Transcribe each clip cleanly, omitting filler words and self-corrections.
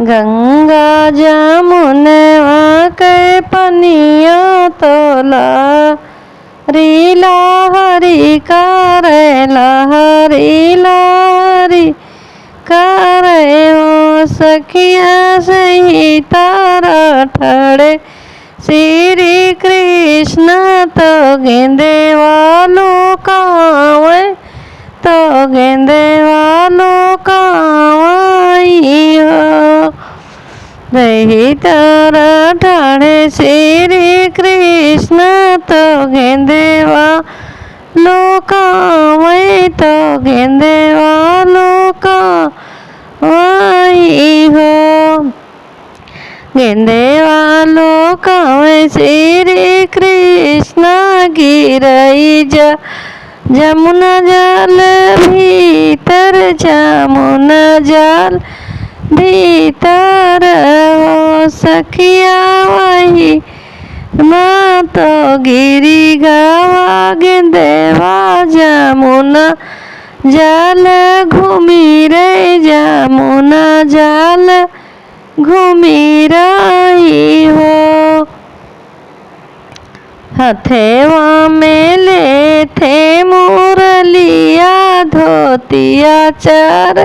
गंगा जमुनवा के पनिया तोला री लहरी करे लहरी लहरी करे ओ सखिया सही तारा ठड़े श्री कृष्ण तो गेंदे वालों कावे तो गेंदे वालों कावाई हो दही तारा ठाणे श्री कृष्ण तो गेंदे वालों कावे तो गेंदे वालों कावाई हो गेंदे वालों कावे श्री कृष्ण गिरई जमुना जल भीतर जमुना जल भीतर हो सखिया वही माँ तो गिरी गवा गेंदेवा जमुना जल घूमी रे जमुना जल घूमी रही हो हथेवा में ले थे मुरलिया धोतिया चार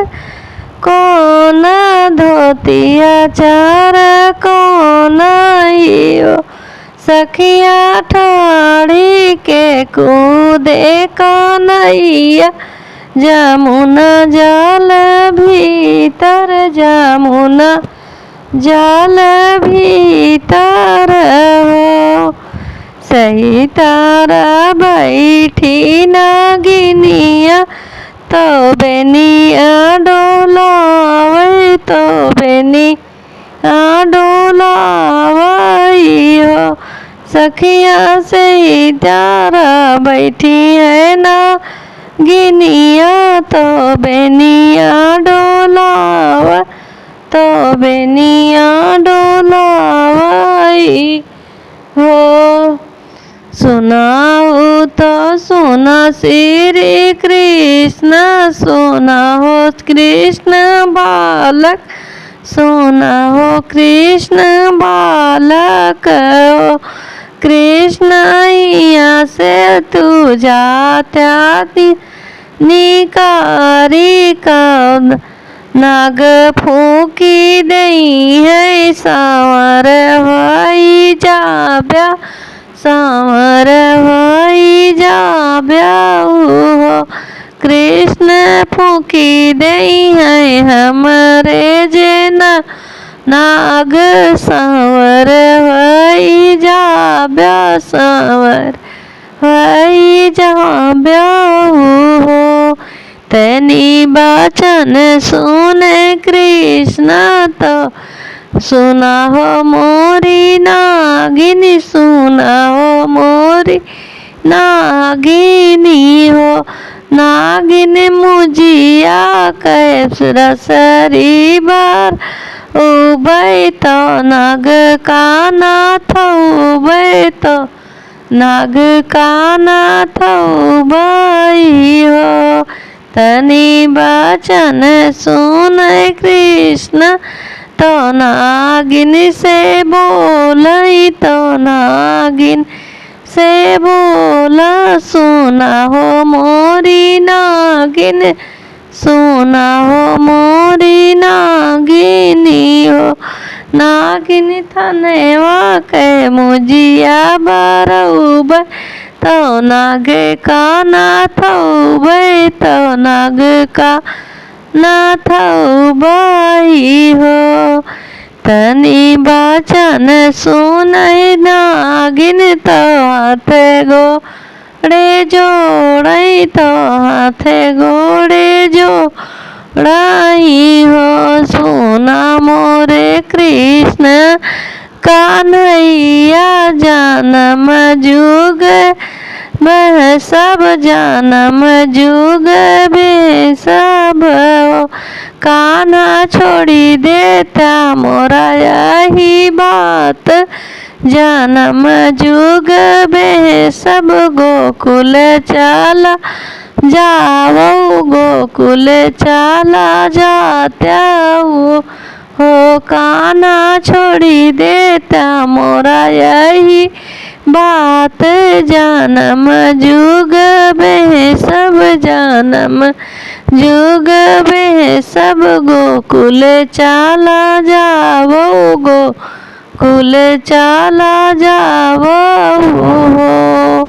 कौन धोतिया चार कौन हो सखिया ठाड़ी के कूदे कन्हैया जमुना जल भीतर जमुना जल भीतर हो सही तारा बैठी नागिनिया तो बेनिया डोलावे तो बेनिया डोलावई हो सखिया सही तारा बैठी है नागिनिया तो बेनिया डोलावा तो बेनिया डोलावई हो सुनाओ तो सुना श्री कृष्ण सुना हो कृष्ण बालक सुना हो कृष्ण बालक हो कृष्ण यहाँ से तू जात्या निकारी का नाग फूकी दई है सांवर भाई जाब्या सांवर भाई जाब्या हो कृष्ण फूकी दई है हमारे जेना नाग सांवर भाई जाब्या सांवर भाई जाब्या हो तनी बचन सुने कृष्ण तो सुना हो मोरी नागिनी सुना हो मोरी नागिनी हो नागिन मुजिया कैसरी बार उबई तो नाग काना था उबई तो नाग काना था उबई हो तनी बचन सुन कृष्ण तो नागिन से बोलई तो नागिन से बोला सुना हो मोरी नागिन सुना हो मोरी नागिनी हो नागिन थनेवा के मुजिया बरऊब तो नाग का ना थऊबई तो नाग का ना थऊबई हो तनी बचन सुनई नागिन तो हाथे गोड़े जोड़ई तो हाथे गोड़े जोड़ई हो सुना मोरे कृष्ण कान्हैया जन्म जुग वह सब जन्म जुग बे सब कान्हा छोड़ी देता मोरा यही बात जन्म जुग बे सब गोकुल चला जाओ गोकुल चला जात्या हो काना छोड़ी देता मोरा यही बात जन्म जुग में सब जन्म जुग में सब गोकुल चला जावो गोकुल चला जावो हो।